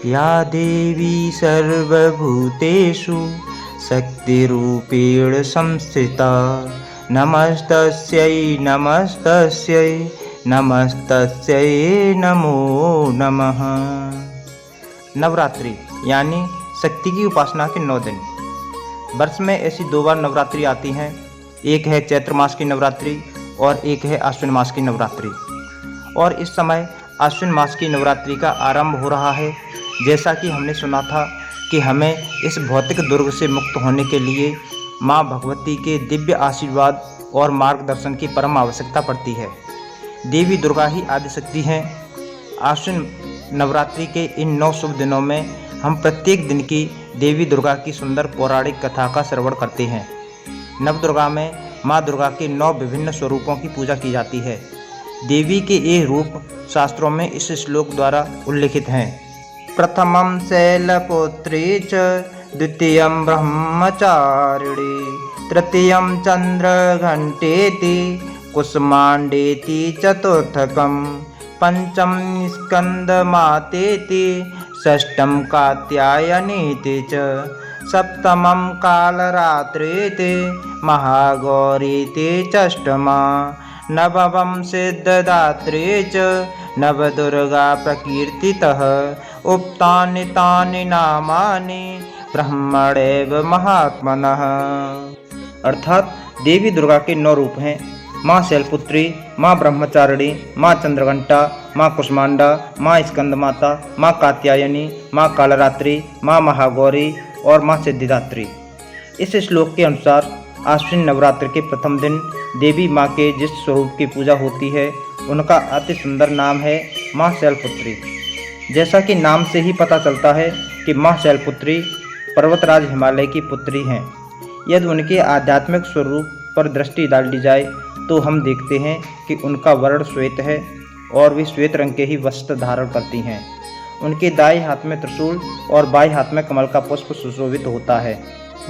या देवी सर्वभूतेषु शक्तिरूपेण संस्थिता नमस्तस्यै नमस्तस्यै नमस्तस्यै नमो नमः। नवरात्रि यानी शक्ति की उपासना के 9 दिन। वर्ष में ऐसी 2 बार नवरात्रि आती हैं। एक है चैत्र मास की नवरात्रि और एक है आश्विन मास की नवरात्रि। और इस समय आश्विन मास की नवरात्रि का आरंभ हो रहा है। जैसा कि हमने सुना था कि हमें इस भौतिक दुर्ग से मुक्त होने के लिए माँ भगवती के दिव्य आशीर्वाद और मार्गदर्शन की परम आवश्यकता पड़ती है। देवी दुर्गा ही आदिशक्ति हैं। आश्विन नवरात्रि के इन 9 शुभ दिनों में हम प्रत्येक दिन की देवी दुर्गा की सुंदर पौराणिक कथा का श्रवण करते हैं। नवदुर्गा में माँ दुर्गा के 9 विभिन्न स्वरूपों की पूजा की जाती है। देवी के ये रूप शास्त्रों में इस श्लोक द्वारा उल्लिखित हैं। प्रथमं शैलपुत्री च द्वितीयं ब्रह्मचारिणी तृतीयं चंद्रघंटेति कुसुमांडेति चतुर्थकं पंचम स्कंदमातेति षष्ठं कात्यायनीति च सप्तमं कालरात्रीति महागौरीति षष्ठमा नवमं सिद्धदात्री च नवदुर्गा प्रकीर्तितः उक्तानि तानि नामानि ब्रह्मणैव महात्मनः। अर्थात देवी दुर्गा के 9 रूप हैं। माँ शैलपुत्री, माँ ब्रह्मचारिणी, माँ चंद्रघंटा, माँ कुष्मांडा, माँ स्कंदमाता, माँ कात्यायनी, माँ कालरात्रि, माँ महागौरी और माँ सिद्धिदात्री। इस श्लोक के अनुसार आश्विन नवरात्र के प्रथम दिन देवी माँ के जिस स्वरूप की पूजा होती है उनका अति सुंदर नाम है माँ शैलपुत्री। जैसा कि नाम से ही पता चलता है कि माँ शैलपुत्री पर्वतराज हिमालय की पुत्री हैं। यदि उनके आध्यात्मिक स्वरूप पर दृष्टि डाली जाए तो हम देखते हैं कि उनका वर्ण श्वेत है और वे श्वेत रंग के ही वस्त्र धारण करती हैं। उनके दाएं हाथ में त्रिशूल और बाएं हाथ में कमल का पुष्प सुशोभित होता है।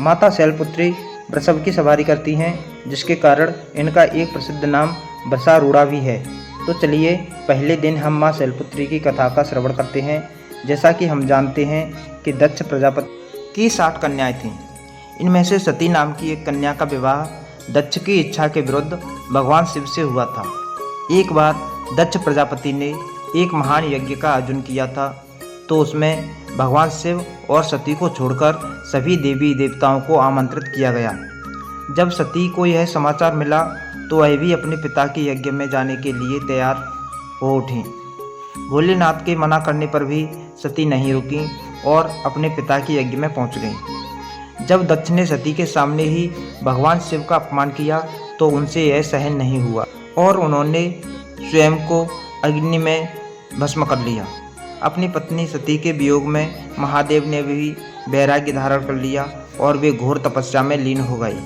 माता शैलपुत्री वृषभ की सवारी करती हैं, जिसके कारण इनका एक प्रसिद्ध नाम वृषारूढ़ा भी है। तो चलिए पहले दिन हम माँ शैलपुत्री की कथा का श्रवण करते हैं। जैसा कि हम जानते हैं कि दक्ष प्रजापति की 60 कन्याएं थीं। इनमें से सती नाम की एक कन्या का विवाह दक्ष की इच्छा के विरुद्ध भगवान शिव से हुआ था। एक बार दक्ष प्रजापति ने एक महान यज्ञ का आयोजन किया था, तो उसमें भगवान शिव और सती को छोड़कर सभी देवी देवताओं को आमंत्रित किया गया। जब सती को यह समाचार मिला तो वह भी अपने पिता के यज्ञ में जाने के लिए तैयार हो उठी। भोलेनाथ के मना करने पर भी सती नहीं रुकी और अपने पिता के यज्ञ में पहुंच गई। जब दक्ष ने सती के सामने ही भगवान शिव का अपमान किया तो उनसे यह सहन नहीं हुआ और उन्होंने स्वयं को अग्नि में भस्म कर लिया। अपनी पत्नी सती के वियोग में महादेव ने भी वैराग्य धारण कर लिया और वे घोर तपस्या में लीन हो गए।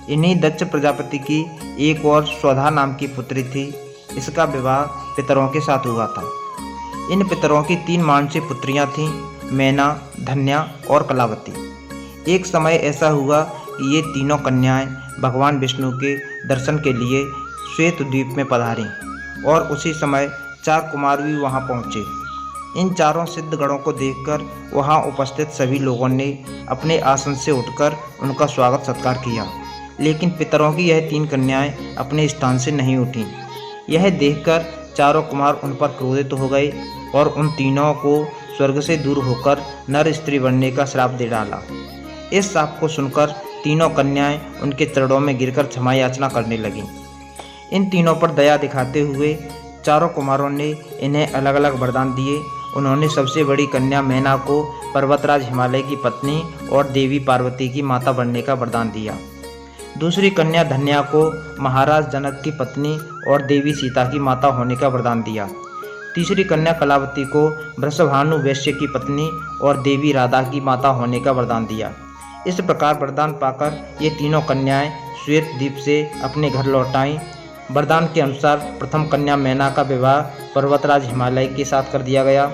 इन्हीं दक्ष प्रजापति की एक और स्वधा नाम की पुत्री थी। इसका विवाह पितरों के साथ हुआ था। इन पितरों की 3 मानसी पुत्रियां थीं, मैना, धन्या और कलावती। एक समय ऐसा हुआ कि ये तीनों कन्याएं भगवान विष्णु के दर्शन के लिए श्वेत द्वीप में पधारीं और उसी समय 4 कुमार भी वहां पहुंचे। इन चारों सिद्ध गणों को देखकर वहां उपस्थित सभी लोगों ने अपने आसन से उठकर उनका स्वागत सत्कार किया, लेकिन पितरों की यह 3 कन्याएं अपने स्थान से नहीं उठीं। यह देखकर चारों कुमार उन पर क्रोधित हो गए और उन तीनों को स्वर्ग से दूर होकर नर स्त्री बनने का श्राप दे डाला। इस श्राप को सुनकर तीनों कन्याएं उनके चरणों में गिरकर क्षमा याचना करने लगीं। इन तीनों पर दया दिखाते हुए चारों कुमारों ने इन्हें अलग अलग वरदान दिए। उन्होंने सबसे बड़ी कन्या मैना को पर्वतराज हिमालय की पत्नी और देवी पार्वती की माता बनने का वरदान दिया। दूसरी कन्या धन्या को महाराज जनक की पत्नी और देवी सीता की माता होने का वरदान दिया। तीसरी कन्या कलावती को वृषभानु वैश्य की पत्नी और देवी राधा की माता होने का वरदान दिया। इस प्रकार वरदान पाकर ये तीनों कन्याएं श्वेत द्वीप से अपने घर लौट आईं। वरदान के अनुसार प्रथम कन्या मैना का विवाह पर्वतराज हिमालय के साथ कर दिया गया।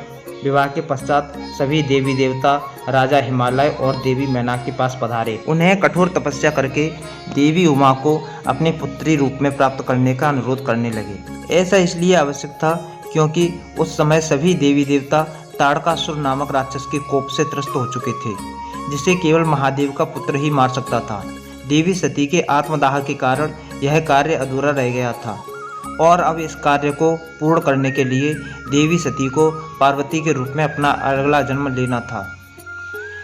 विवाह के पश्चात सभी देवी देवता राजा हिमालय और देवी मैना के पास पधारे। उन्हें कठोर तपस्या करके देवी उमा को अपने पुत्री रूप में प्राप्त करने का अनुरोध करने लगे। ऐसा इसलिए आवश्यक था क्योंकि उस समय सभी देवी देवता ताड़कासुर नामक राक्षस के कोप से त्रस्त हो चुके थे, जिसे केवल महादेव का पुत्र ही मार सकता था। देवी सती के आत्मदाह के कारण यह कार्य अधूरा रह गया था और अब इस कार्य को पूर्ण करने के लिए देवी सती को पार्वती के रूप में अपना अगला जन्म लेना था।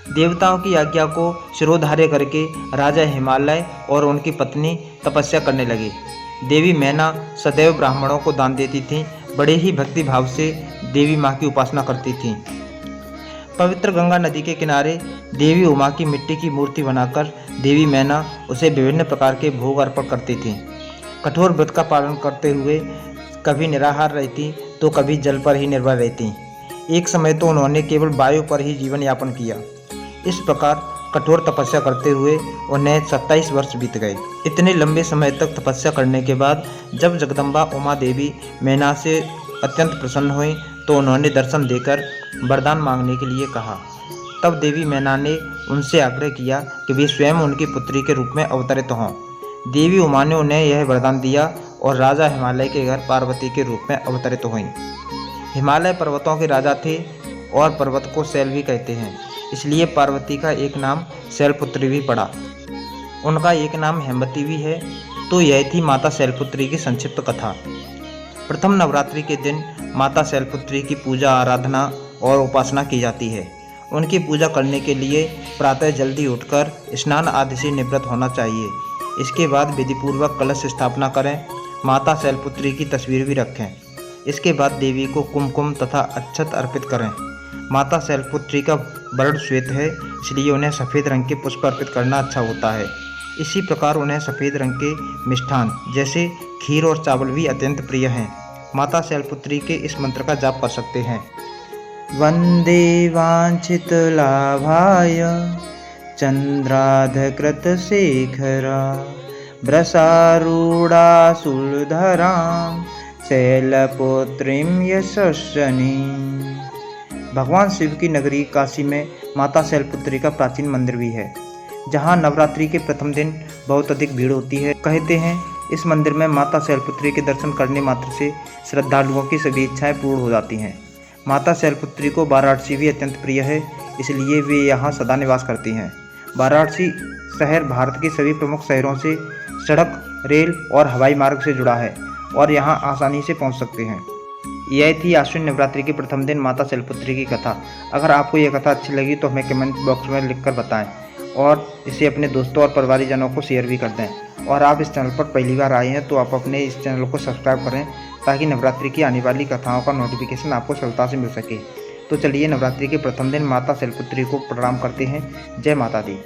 देवताओं की आज्ञा को शिरोधार्य करके राजा हिमालय और उनकी पत्नी तपस्या करने लगे। देवी मैना सदैव ब्राह्मणों को दान देती थीं, बड़े ही भक्ति भाव से देवी माँ की उपासना करती थीं। पवित्र गंगा नदी के किनारे देवी उमा की मिट्टी की मूर्ति बनाकर देवी मैना उसे विभिन्न प्रकार के भोग अर्पण करती थीं। कठोर व्रत का पालन करते हुए कभी निराहार रहती तो कभी जल पर ही निर्भर रहती। एक समय तो उन्होंने केवल वायु पर ही जीवन यापन किया। इस प्रकार कठोर तपस्या करते हुए उन्हें 27 वर्ष बीत गए। इतने लंबे समय तक तपस्या करने के बाद जब जगदम्बा उमा देवी मैना से अत्यंत प्रसन्न हुई तो उन्होंने दर्शन देकर वरदान मांगने के लिए कहा। तब देवी मैना ने उनसे आग्रह किया कि वे स्वयं उनकी पुत्री के रूप में अवतरित हों। देवी उमा ने उन्हें यह वरदान दिया और राजा हिमालय के घर पार्वती के रूप में अवतरित हुईं। हिमालय पर्वतों के राजा थे और पर्वत को शैल भी कहते हैं, इसलिए पार्वती का एक नाम शैलपुत्री भी पड़ा। उनका एक नाम हेमवती भी है। तो यह थी माता शैलपुत्री की संक्षिप्त कथा। प्रथम नवरात्रि के दिन माता शैलपुत्री की पूजा आराधना और उपासना की जाती है। उनकी पूजा करने के लिए प्रातः जल्दी उठकर स्नान आदि से निवृत्त होना चाहिए। इसके बाद विधिपूर्वक कलश स्थापना करें। माता शैलपुत्री की तस्वीर भी रखें। इसके बाद देवी को कुमकुम तथा अक्षत अर्पित करें। माता शैलपुत्री का वर्ण श्वेत है, इसलिए उन्हें सफ़ेद रंग के पुष्प अर्पित करना अच्छा होता है। इसी प्रकार उन्हें सफ़ेद रंग के मिष्ठान जैसे खीर और चावल भी अत्यंत प्रिय हैं। माता शैलपुत्री के इस मंत्र का जाप कर सकते हैं। वंदे वांछित लाभाय चंद्राधकृत शेखरा वृषारूढ़ा शूलधरां शैलपुत्रीं यशस्विनीं। भगवान शिव की नगरी काशी में माता शैलपुत्री का प्राचीन मंदिर भी है, जहां नवरात्रि के प्रथम दिन बहुत अधिक भीड़ होती है। कहते हैं इस मंदिर में माता शैलपुत्री के दर्शन करने मात्र से श्रद्धालुओं की सभी इच्छाएं पूर्ण हो जाती हैं। माता शैलपुत्री को वाराणसी भी अत्यंत प्रिय है, इसलिए वे यहाँ सदा निवास करती हैं। वाराणसी शहर भारत के सभी प्रमुख शहरों से सड़क, रेल और हवाई मार्ग से जुड़ा है और यहाँ आसानी से पहुँच सकते हैं। यह थी आश्विन नवरात्रि के प्रथम दिन माता शैलपुत्री की कथा। अगर आपको यह कथा अच्छी लगी तो हमें कमेंट बॉक्स में लिखकर बताएं और इसे अपने दोस्तों और परिवारजनों को शेयर भी कर दें। और आप इस चैनल पर पहली बार आए हैं तो आप अपने इस चैनल को सब्सक्राइब करें, ताकि नवरात्रि की आने वाली कथाओं का नोटिफिकेशन आपको सरलता से मिल सके। तो चलिए नवरात्रि के प्रथम दिन माता शैलपुत्री को प्रणाम करते हैं। जय माता दी।